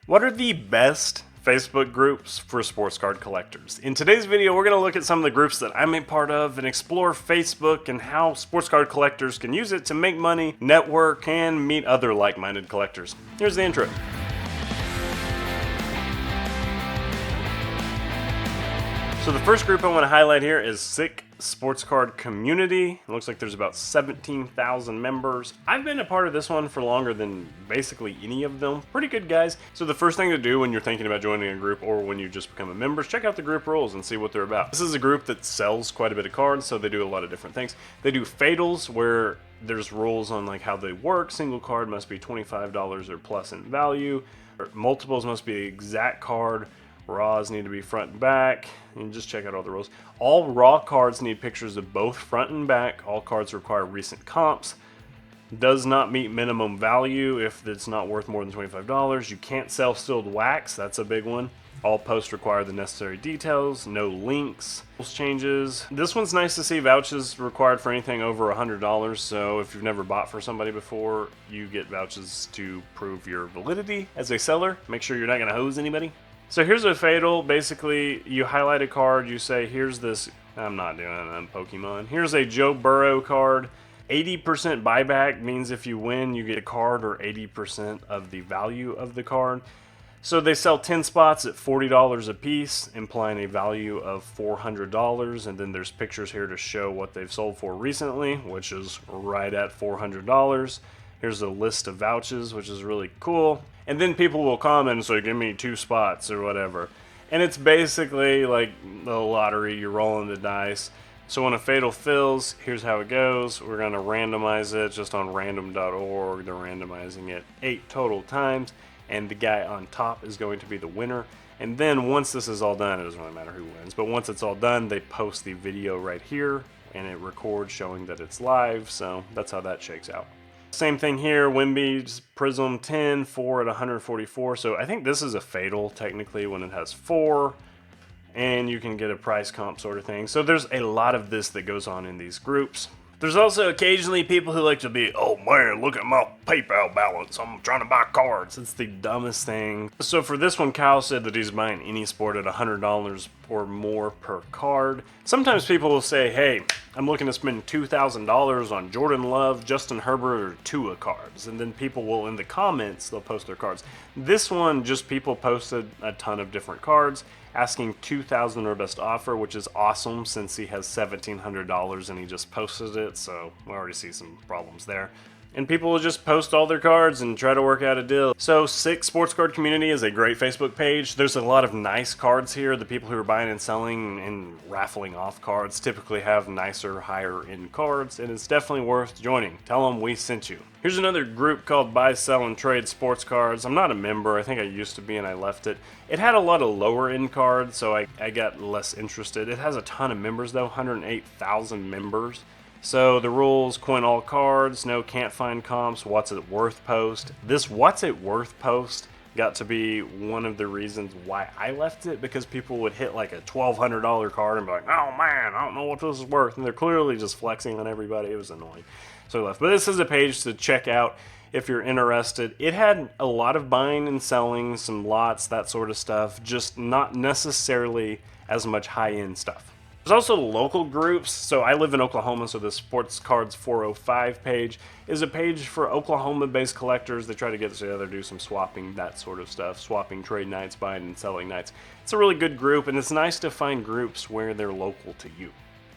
What are the best Facebook groups for sports card collectors? In today's video, we're going to look at some of the groups that I'm a part of and explore Facebook and how sports card collectors can use it to make money, network, and meet other like-minded collectors. Here's the intro. So the first group I want to highlight here is Sick Sports Card Community. It looks like there's about 17,000 members. I've been a part of this one for longer than basically any of them. Pretty good guys. So the first thing to do when you're thinking about joining a group or when you just become a member is check out the group rules and see what they're about. This is a group that sells quite a bit of cards, so they do a lot of different things. They do fatals where there's rules on like how they work. Single card must be $25 or plus in value. Multiples must be the exact card. Raws need to be front and back, and just check out all the rules. All raw cards need pictures of both front and back. All cards require recent comps. Does not meet minimum value if it's not worth more than $25. You can't sell sealed wax, that's a big one. All posts require the necessary details, no links. Rules changes. This one's nice to see vouchers required for anything over $100, so if you've never bought for somebody before, you get vouchers to prove your validity as a seller. Make sure you're not going to hose anybody. So here's a fatal. Basically, you highlight a card, you say, here's this, I'm not doing it on Pokemon. Here's a Joe Burrow card. 80% buyback means if you win, you get a card or 80% of the value of the card. So they sell 10 spots at $40 a piece, implying a value of $400. And then there's pictures here to show what they've sold for recently, which is right at $400. Here's a list of vouchers, which is really cool. And then people will comment and say, give me 2 spots or whatever. And it's basically like the lottery, you're rolling the dice. So when a fatal fills, here's how it goes. We're going to randomize it just on random.org. They're randomizing it 8 total times. And the guy on top is going to be the winner. And then once this is all done, it doesn't really matter who wins. But once it's all done, they post the video right here. And it records showing that it's live. So that's how that shakes out. Same thing here, Wimby's Prism 10, 4 at 144. So I think this is a fatal technically when it has 4. And you can get a price comp sort of thing. So there's a lot of this that goes on in these groups. There's also occasionally people who like to be, oh man, look at my PayPal balance. I'm trying to buy cards. It's the dumbest thing. So for this one, Kyle said that he's buying any sport at $100 or more per card. Sometimes people will say, hey, I'm looking to spend $2,000 on Jordan Love, Justin Herbert, or Tua cards. And then people will, in the comments, they'll post their cards. This one, just people posted a ton of different cards, asking $2,000 or best offer, which is awesome since he has $1,700 and he just posted it, so we already see some problems there. And people will just post all their cards and try to work out a deal. So Sick Sports Card Community is a great Facebook page. There's a lot of nice cards here. The people who are buying and selling and raffling off cards typically have nicer, higher end cards, and it's definitely worth joining. Tell them we sent you. Here's another group called Buy, Sell, and Trade Sports Cards. I'm not a member. I think I used to be and I left it. It had a lot of lower end cards, so I got less interested. It has a ton of members though, 108,000 members. So the rules, coin all cards, no can't find comps, what's it worth post. This what's it worth post got to be one of the reasons why I left it, because people would hit like a $1,200 card and be like, oh man, I don't know what this is worth. And they're clearly just flexing on everybody. It was annoying. So I left. But this is a page to check out if you're interested. It had a lot of buying and selling, some lots, that sort of stuff, just not necessarily as much high-end stuff. There's also local groups. So I live in Oklahoma, so the Sports Cards 405 page is a page for Oklahoma-based collectors. They try to get together, do some swapping, that sort of stuff, swapping trade nights, buying and selling nights. It's a really good group, and it's nice to find groups where they're local to you.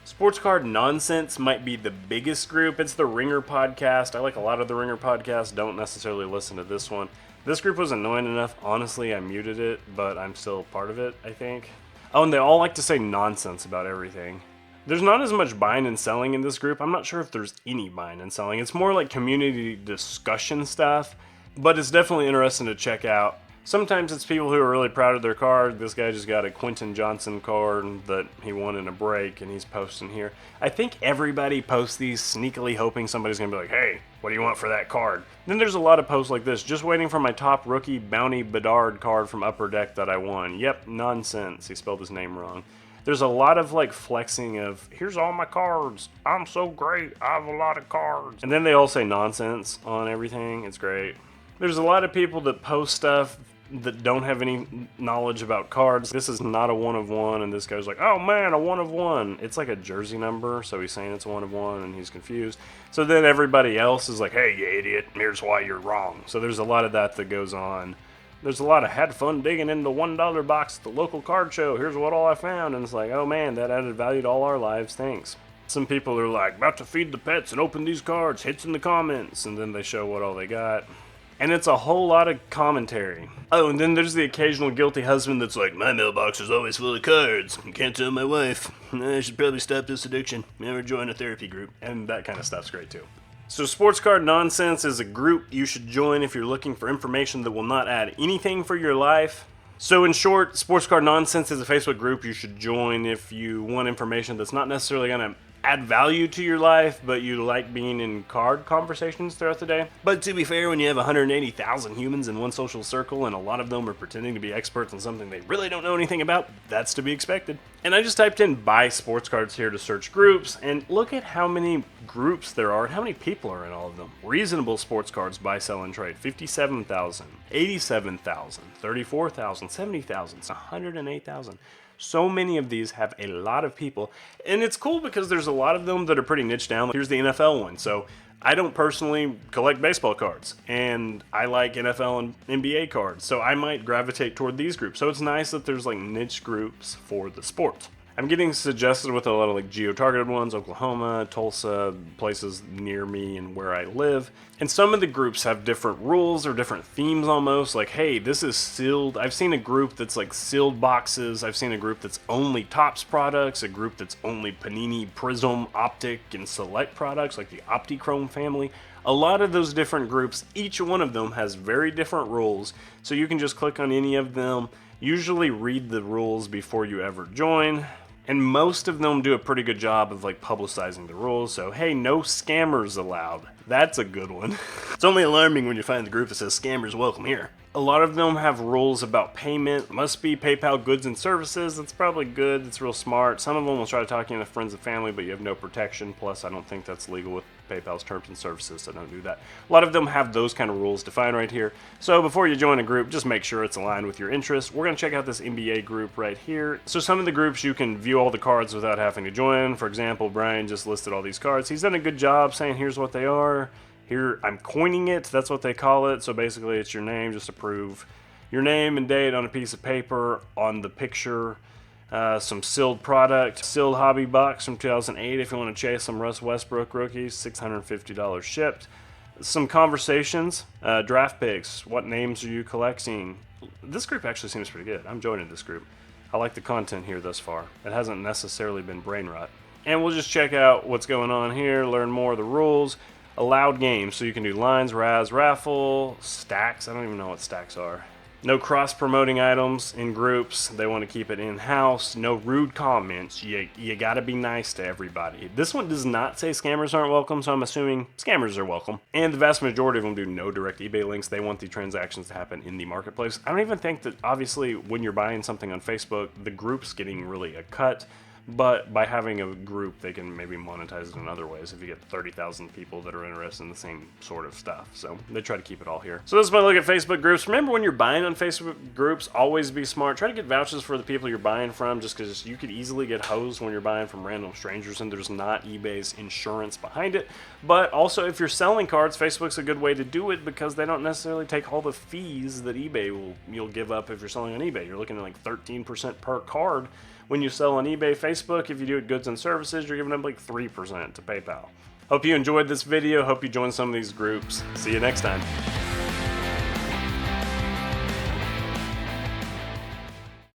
Sports Card Nonsense might be the biggest group. It's the Ringer podcast. I like a lot of the Ringer podcasts. Don't necessarily listen to this one. This group was annoying enough. Honestly, I muted it, but I'm still part of it, I think. Oh, and they all like to say nonsense about everything. There's not as much buying and selling in this group. I'm not sure if there's any buying and selling. It's more like community discussion stuff, but it's definitely interesting to check out. Sometimes it's people who are really proud of their card. This guy just got a Quentin Johnson card that he won in a break, and he's posting here. I think everybody posts these sneakily hoping somebody's going to be like, hey, what do you want for that card? Then there's a lot of posts like this, just waiting for my top rookie Bounty Bedard card from Upper Deck that I won. Yep, nonsense. He spelled his name wrong. There's a lot of like flexing of, here's all my cards. I'm so great. I have a lot of cards. And then they all say nonsense on everything. It's great. There's a lot of people that post stuff that don't have any knowledge about cards. This is not a 1 of 1, and this guy's like, oh man, a 1 of 1. It's like a jersey number, so he's saying it's a 1 of 1, and he's confused. So then everybody else is like, hey, you idiot, here's why you're wrong. So there's a lot of that goes on. There's a lot of had fun digging in the $1 box at the local card show. Here's what all I found. And it's like, oh man, that added value to all our lives. Thanks. Some people are like, about to feed the pets and open these cards. Hits in the comments. And then they show what all they got. And it's a whole lot of commentary. Oh, and then there's the occasional guilty husband that's like, my mailbox is always full of cards. You can't tell my wife. I should probably stop this addiction. Never join a therapy group. And that kind of stuff's great too. So Sports Card Nonsense is a group you should join if you're looking for information that will not add anything for your life. So in short, Sports Card Nonsense is a Facebook group you should join if you want information that's not necessarily going to add value to your life, but you like being in card conversations throughout the day. But to be fair, when you have 180,000 humans in one social circle and a lot of them are pretending to be experts on something they really don't know anything about, that's to be expected. And I just typed in buy sports cards here to search groups, and look at how many groups there are and how many people are in all of them. Reasonable sports cards, buy, sell, and trade, 57,000, 87,000, 34,000, 70,000, 108,000. So many of these have a lot of people, and it's cool because there's a lot of them that are pretty niche down. Here's the NFL one. So I don't personally collect baseball cards, and I like NFL and NBA cards, so I might gravitate toward these groups. So it's nice that there's like niche groups for the sport. I'm getting suggested with a lot of like geo-targeted ones, Oklahoma, Tulsa, places near me and where I live. And some of the groups have different rules or different themes almost. Like, hey, this is sealed. I've seen a group that's like sealed boxes. I've seen a group that's only Topps products, a group that's only Panini, Prism, Optic, and Select products, like the Optichrome family. A lot of those different groups, each one of them has very different rules. So you can just click on any of them. Usually read the rules before you ever join. And most of them do a pretty good job of like publicizing the rules. So, hey, no scammers allowed. That's a good one. It's only alarming when you find the group that says scammers welcome here. A lot of them have rules about payment. Must be PayPal goods and services. That's probably good. That's real smart. Some of them will try to talk you into friends and family, but you have no protection. Plus, I don't think that's legal with PayPal's terms and services, so don't do that. A lot of them have those kind of rules defined right here. So before you join a group, just make sure it's aligned with your interests. We're going to check out this NBA group right here. So some of the groups you can view all the cards without having to join. For example, Brian just listed all these cards. He's done a good job saying here's what they are. Here, I'm coining it, that's what they call it. So basically it's your name, just to prove your name and date on a piece of paper on the picture. Some sealed product, sealed hobby box from 2008 if you want to chase some Russ Westbrook rookies, $650 shipped. Some conversations, draft picks, what names are you collecting? This group actually seems pretty good. I'm joining this group. I like the content here thus far. It hasn't necessarily been brain rot. And we'll just check out what's going on here, learn more of the rules. Allowed games, so you can do lines, Raz, raffle, stacks. I don't even know what stacks are. No cross-promoting items in groups. They want to keep it in-house. No rude comments. You gotta be nice to everybody. This one does not say scammers aren't welcome, so I'm assuming scammers are welcome. And the vast majority of them do no direct eBay links. They want the transactions to happen in the marketplace. I don't even think that, obviously, when you're buying something on Facebook, the group's getting really a cut. But by having a group, they can maybe monetize it in other ways if you get 30,000 people that are interested in the same sort of stuff. So they try to keep it all here. So this is my look at Facebook groups. Remember, when you're buying on Facebook groups, always be smart. Try to get vouchers for the people you're buying from, just because you could easily get hosed when you're buying from random strangers and there's not eBay's insurance behind it. But also, if you're selling cards, Facebook's a good way to do it because they don't necessarily take all the fees that you'll give up if you're selling on eBay. You're looking at like 13% per card. When you sell on eBay, Facebook, if you do it goods and services, you're giving up like 3% to PayPal. Hope you enjoyed this video. Hope you join some of these groups. See you next time.